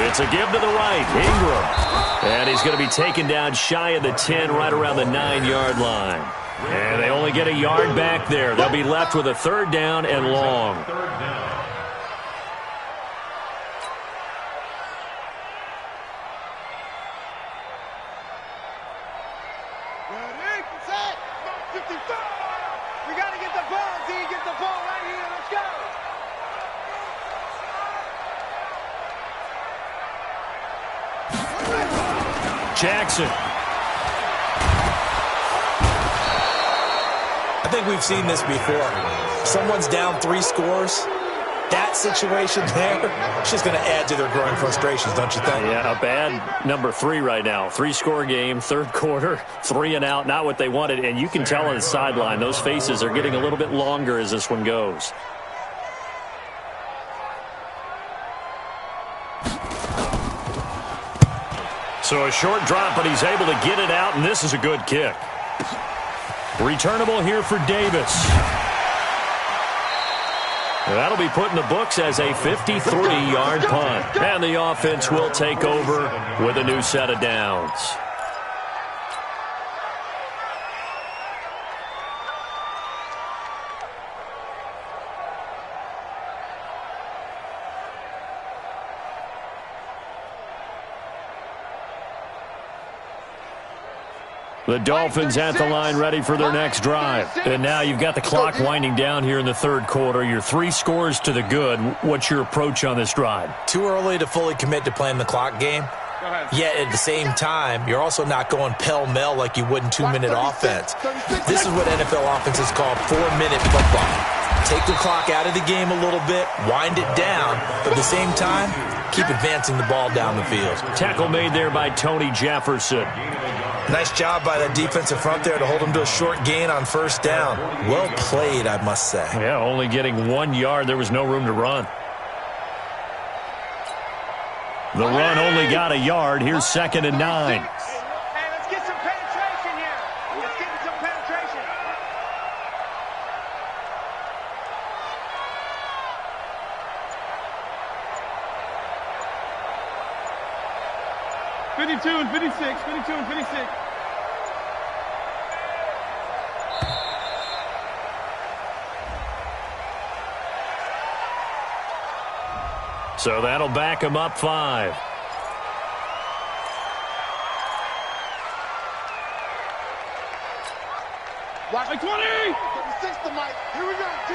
It's a give to the right, Ingram. And he's going to be taken down shy of the 10, right around the 9-yard line. And they only get a yard back there. They'll be left with a 3rd down and long. Jackson. I think we've seen this before. Someone's down 3 scores. That situation there, it's just going to add to their growing frustrations, don't you think? Yeah, a bad number 3 right now. 3-score game, 3rd quarter, 3 and out, not what they wanted. And you can tell on the sideline, those faces are getting a little bit longer as this one goes. So a short drop, but he's able to get it out, and this is a good kick. Returnable here for Davis. That'll be put in the books as a 53-yard punt. And the offense will take over with a new set of downs. The Dolphins at the line ready for their next drive. And now you've got the clock winding down here in the 3rd quarter. You're 3 scores to the good. What's your approach on this drive? Too early to fully commit to playing the clock game. Yet at the same time, you're also not going pell-mell like you would in 2-minute offense. This is what NFL offenses call 4-minute football. Take the clock out of the game a little bit, wind it down, but at the same time, keep advancing the ball down the field. Tackle made there by Tony Jefferson. Nice job by that defensive front there to hold him to a short gain on 1st down. Well played, I must say. Yeah, only getting 1 yard. There was no room to run. The run only got a yard. Here's 2nd and 9. Hey, let's get some penetration here. Let's get some penetration. $52 and $56, $52 and $56. So that'll back him up 5. Watch 20! 36 to Mike. Here we go, D.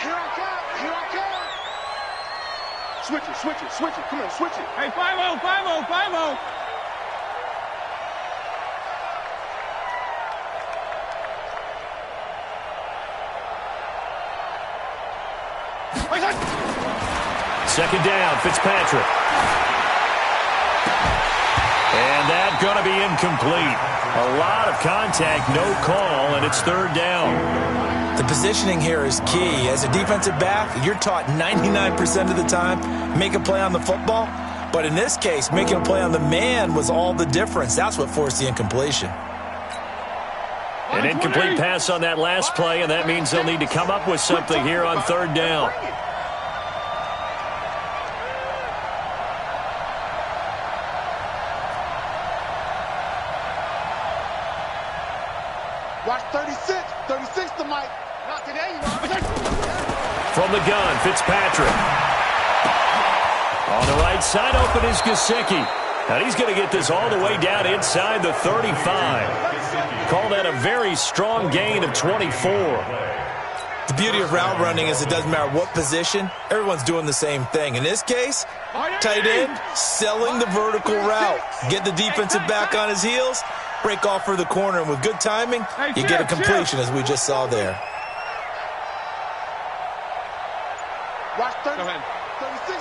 Here I come. Here I come. Switch it, switch it, switch it. Come on, switch it. Hey, 5-0, 5-0, 5-0. Second down, Fitzpatrick. And that's going to be incomplete. A lot of contact, no call, and it's 3rd down. The positioning here is key. As a defensive back, you're taught 99% of the time, make a play on the football. But in this case, making a play on the man was all the difference. That's what forced the incompletion. An incomplete pass on that last play, and that means they'll need to come up with something here on 3rd down. Watch 36 to Mike. Not today, you know. From the gun, Fitzpatrick. On the right side, open is Gesicki. And he's going to get this all the way down inside the 35. Call that a very strong gain of 24. The beauty of route running is it doesn't matter what position, everyone's doing the same thing. In this case, tight end, selling the vertical route. Get the defensive back on his heels, break off for the corner, and with good timing, you get a completion as we just saw there. Watch 36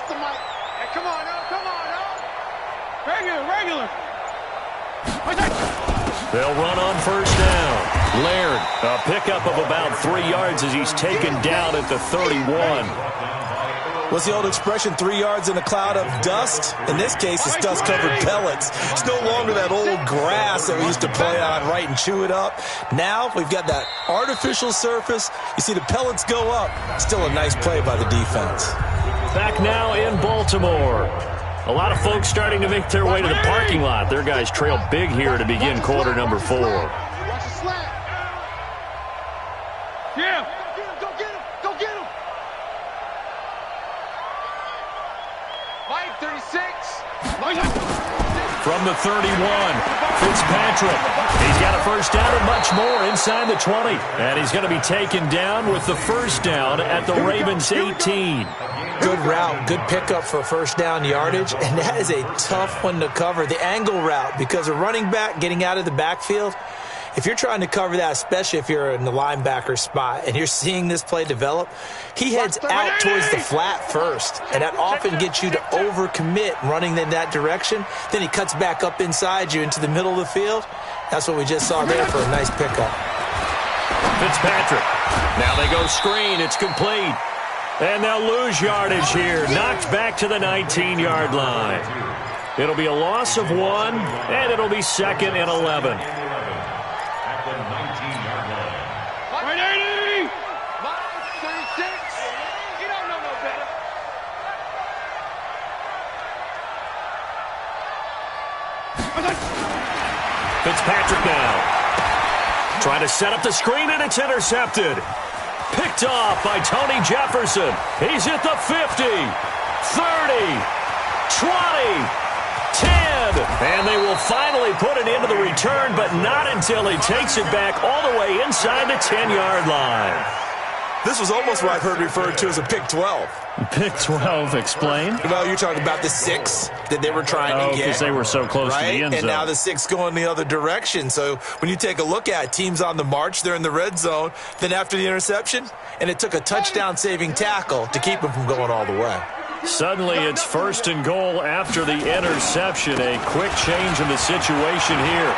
to Mike. Hey, come on, no, come on, no. Regular. They'll run on 1st down. Laird, a pickup of about 3 yards as he's taken down at the 31. What's the old expression, 3 yards in a cloud of dust? In this case, it's dust-covered pellets. It's no longer that old grass that we used to play on, right, and chew it up. Now we've got that artificial surface. You see the pellets go up. Still a nice play by the defense. Back now in Baltimore. A lot of folks starting to make their way to the parking lot. Their guys trail big here to begin quarter number 4. Watch the slant. Yeah. Go get him. Go get him. Mike, 36. From the 31, Fitzpatrick. He's got a first down and much more inside the 20. And he's going to be taken down with the first down at the Ravens 18. Good route, good pickup for first down yardage, and that is a tough one to cover. The angle route, because a running back getting out of the backfield, if you're trying to cover that, especially if you're in the linebacker spot and you're seeing this play develop, he heads out towards the flat first, and that often gets you to overcommit running in that direction. Then he cuts back up inside you into the middle of the field. That's what we just saw there for a nice pickup. Fitzpatrick. Now they go screen. It's complete. And they'll lose yardage here. Knocked back to the 19-yard line. It'll be a loss of 1, and it'll be 2nd and 11. Fitzpatrick now. Trying to set up the screen, and it's intercepted. Picked off by Tony Jefferson. He's at the 50, 30, 20, 10. And they will finally put it into the return, but not until he takes it back all the way inside the 10-yard line. This was almost what I've heard referred to as a pick 12. Pick 12, explain. Well, you're talking about the 6 that they were trying to get. Because they were so close to the end zone. And now the 6 going the other direction. So when you take a look at teams on the march, they're in the red zone. Then after the interception, and it took a touchdown-saving tackle to keep them from going all the way. Suddenly it's 1st and goal after the interception. A quick change in the situation here.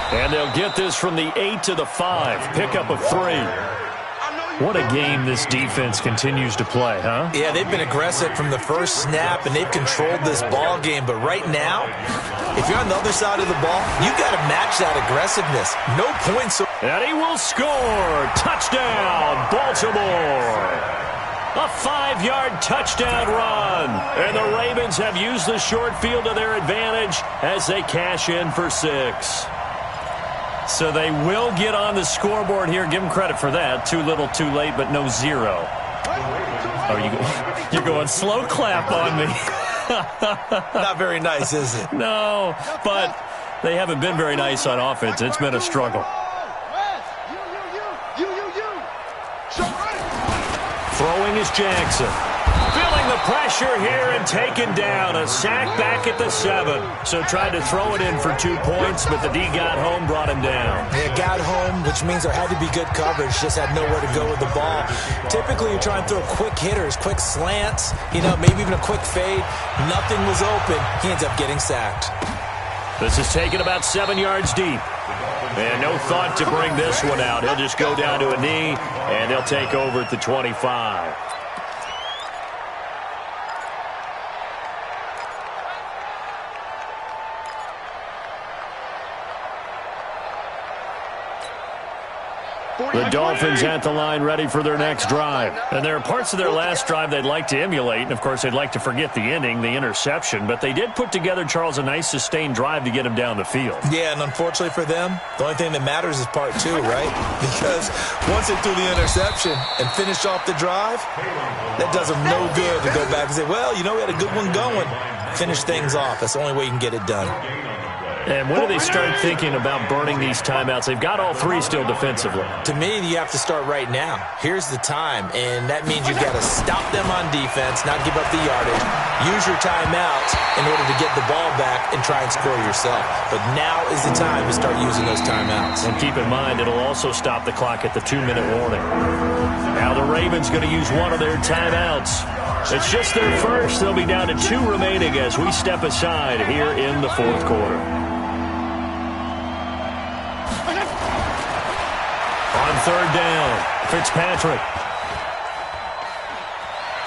And they'll get this from the 8 to the 5. Pickup of 3. What a game this defense continues to play, huh? Yeah, they've been aggressive from the first snap, and they've controlled this ball game. But right now, if you're on the other side of the ball, you've got to match that aggressiveness. No points. And he will score. Touchdown, Baltimore. A 5-yard touchdown run. And the Ravens have used the short field to their advantage as they cash in for 6. So they will get on the scoreboard here. Give them credit for that. Too little, too late, but no 0. Oh, you're going slow clap on me. Not very nice, is it? No, but they haven't been very nice on offense. It's been a struggle. Throwing is Jackson. Feeling the pressure here and taken down. A sack back at the 7. So tried to throw it in for 2 points, but the D got home, brought him down. Yeah, got home, which means there had to be good coverage. Just had nowhere to go with the ball. Typically, you're trying to throw quick hitters, quick slants, maybe even a quick fade. Nothing was open. He ends up getting sacked. This is taken about 7 yards deep. And no thought to bring this one out. He'll just go down to a knee, and they'll take over at the 25. The Dolphins at the line ready for their next drive. And there are parts of their last drive they'd like to emulate. And, of course, they'd like to forget the ending, the interception. But they did put together, Charles, a nice sustained drive to get him down the field. Yeah, and unfortunately for them, the only thing that matters is part 2, right? Because once they threw the interception and finished off the drive, that does them no good to go back and say, well, we had a good one going. Finish things off. That's the only way you can get it done. And when do they start thinking about burning these timeouts? They've got all 3 still defensively. To me, you have to start right now. Here's the time, and that means you've got to stop them on defense, not give up the yardage, use your timeouts in order to get the ball back and try and score yourself. But now is the time to start using those timeouts. And keep in mind, it'll also stop the clock at the 2-minute warning. Now the Ravens going to use one of their timeouts. It's just their first. They'll be down to 2 remaining as we step aside here in the 4th quarter. On 3rd down, Fitzpatrick.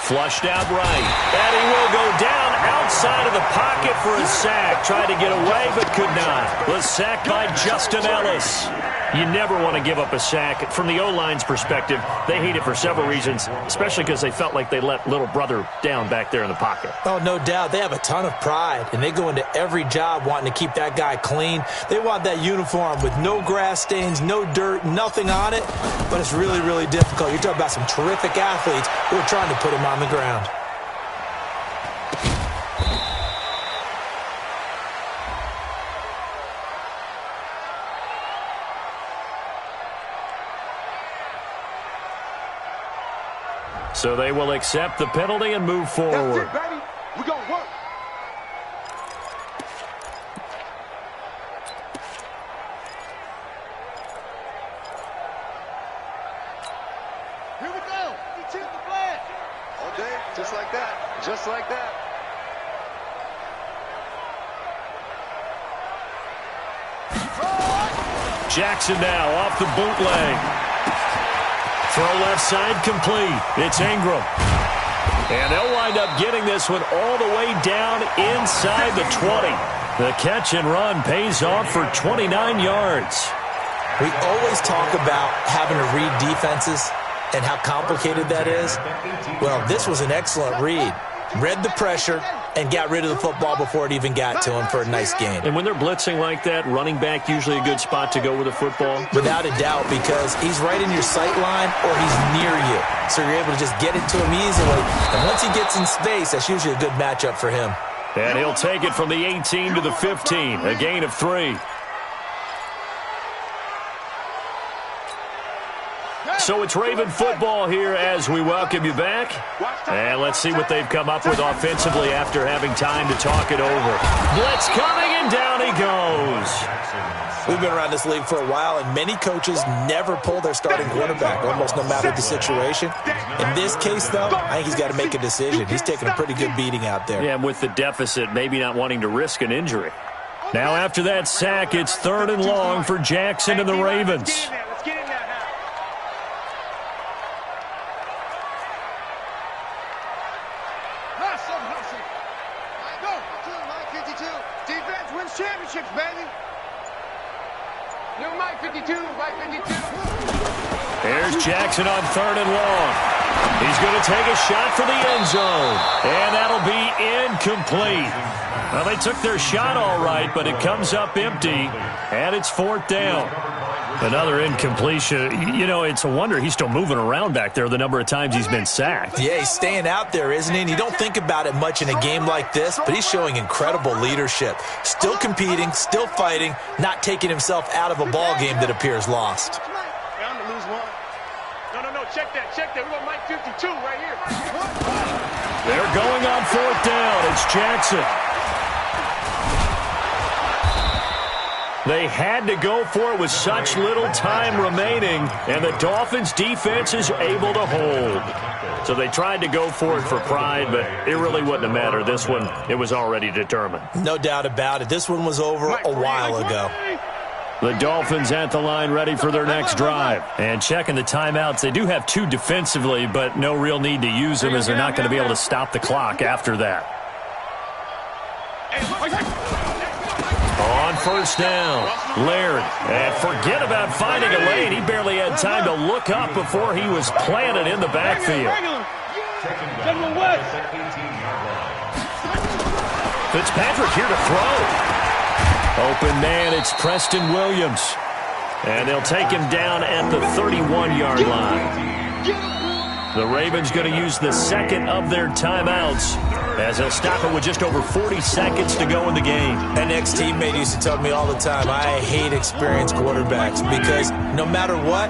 Flushed out right. And he will go down outside of the pocket for a sack. Tried to get away, but could not. Was sacked by Justin Ellis. You never want to give up a sack. From the O-line's perspective, they hate it for several reasons, especially because they felt like they let little brother down back there in the pocket. Oh, no doubt. They have a ton of pride, and they go into every job wanting to keep that guy clean. They want that uniform with no grass stains, no dirt, nothing on it, but it's really, really difficult. You're talking about some terrific athletes who are trying to put him on the ground. So they will accept the penalty and move forward. That's it, baby. We're going to work. Here we go. You tip the flag. All day, just like that. Just like that. Jackson now off the bootleg. Throw left side complete. It's Ingram. And they'll wind up getting this one all the way down inside the 20. The catch and run pays off for 29 yards. We always talk about having to read defenses and how complicated that is. Well, this was an excellent read. Read the pressure and got rid of the football before it even got to him for a nice gain. And when they're blitzing like that, running back usually a good spot to go with the football? Without a doubt, because he's right in your sight line or he's near you. So you're able to just get it to him easily. And once he gets in space, that's usually a good matchup for him. And he'll take it from the 18 to the 15, a gain of 3. So it's Raven football here as we welcome you back. And let's see what they've come up with offensively after having time to talk it over. Blitz coming, and down he goes. We've been around this league for a while, and many coaches never pull their starting quarterback, almost no matter the situation. In this case, though, I think he's got to make a decision. He's taking a pretty good beating out there. Yeah, and with the deficit, maybe not wanting to risk an injury. Now after that sack, it's 3rd and long for Jackson and the Ravens. Championships, baby. New Mike 52, Mike 52. Here's Jackson on 3rd and long. He's going to take a shot for the end zone. And that'll be incomplete. Well, they took their shot all right, but it comes up empty, and it's 4th down. Another incompletion. You know, it's a wonder he's still moving around back there the number of times he's been sacked. Yeah, he's staying out there, isn't he? And you don't think about it much in a game like this, but he's showing incredible leadership. Still competing, still fighting, not taking himself out of a ball game that appears lost. Bound to lose one. No, check that. We got Mike 52 right here. They're going on 4th down. It's Jackson. They had to go for it with such little time remaining, and the Dolphins' defense is able to hold. So they tried to go for it for pride, but it really wouldn't have mattered. This one, it was already determined. No doubt about it. This one was over a while ago. The Dolphins at the line ready for their next drive. And checking the timeouts, they do have 2 defensively, but no real need to use them as they're not going to be able to stop the clock after that. On 1st down, Laird. And forget about finding a lane. He barely had time to look up before he was planted in the backfield. Fitzpatrick here to throw. Open man, it's Preston Williams. And they'll take him down at the 31-yard line. The Ravens going to use the second of their timeouts as they'll stop it with just over 40 seconds to go in the game. An ex-teammate used to tell me all the time, I hate experienced quarterbacks because no matter what,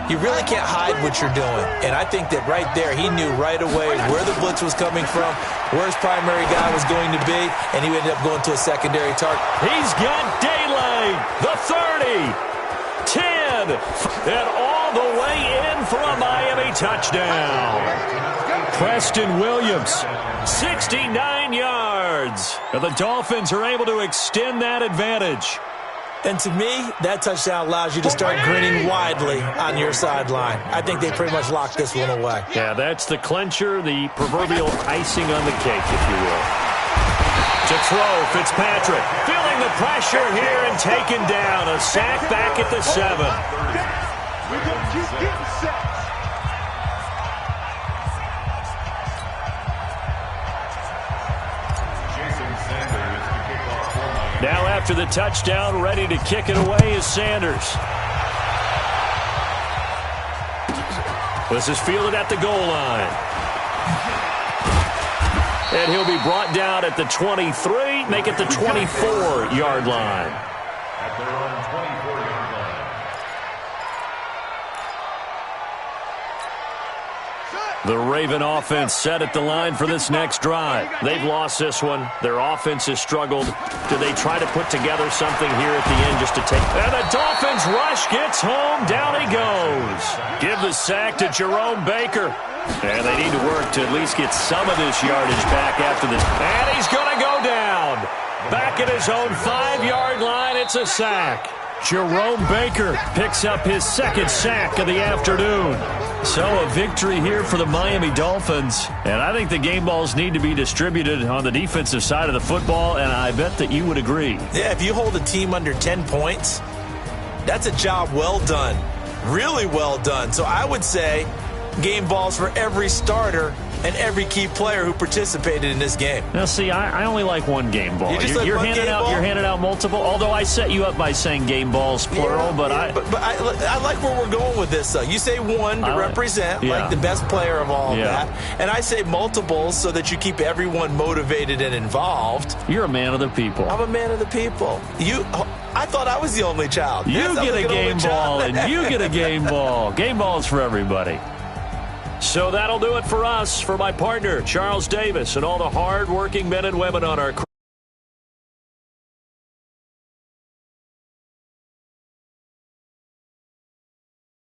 you really can't hide what you're doing. And I think that right there, he knew right away where the blitz was coming from, where his primary guy was going to be, and he ended up going to a secondary target. He's got daylight. The 30, 10, and all the way in for a Miami touchdown. Preston Williams, 69 yards. And the Dolphins are able to extend that advantage. And to me, that touchdown allows you to start grinning widely on your sideline. I think they pretty much locked this one away. Yeah, that's the clincher, the proverbial icing on the cake, if you will. To throw, Fitzpatrick feeling the pressure here and taken down. A sack back at the 7. We're going to keep getting sacks. Now after the touchdown, ready to kick it away is Sanders. This is fielded at the goal line. And he'll be brought down at the 23, make it the 24-yard line. At their own 24-yard line. The Raven offense set at the line for this next drive. They've lost this one. Their offense has struggled. Do they try to put together something here at the end just to take? And the Dolphins rush gets home. Down he goes. Give the sack to Jerome Baker. And they need to work to at least get some of this yardage back after this. And he's going to go down. Back at his own 5-yard line, it's a sack. Jerome Baker picks up his second sack of the afternoon. So a victory here for the Miami Dolphins. And I think the game balls need to be distributed on the defensive side of the football, and I bet that you would agree. Yeah, if you hold a team under 10 points, that's a job well done. Really well done. So I would say game balls for every starter and every key player who participated in this game. Now, see, I only like one game ball. You're handing out multiple. Although I set you up by saying game balls plural, but I like where we're going with this. Though you say one to represent like the best player of all of that, and I say multiples so that you keep everyone motivated and involved. You're a man of the people. I'm a man of the people. I thought I was the only child. You get a game ball, and you get a game ball. Game balls for everybody. So that'll do it for us. For my partner, Charles Davis, and all the hard-working men and women on our crew.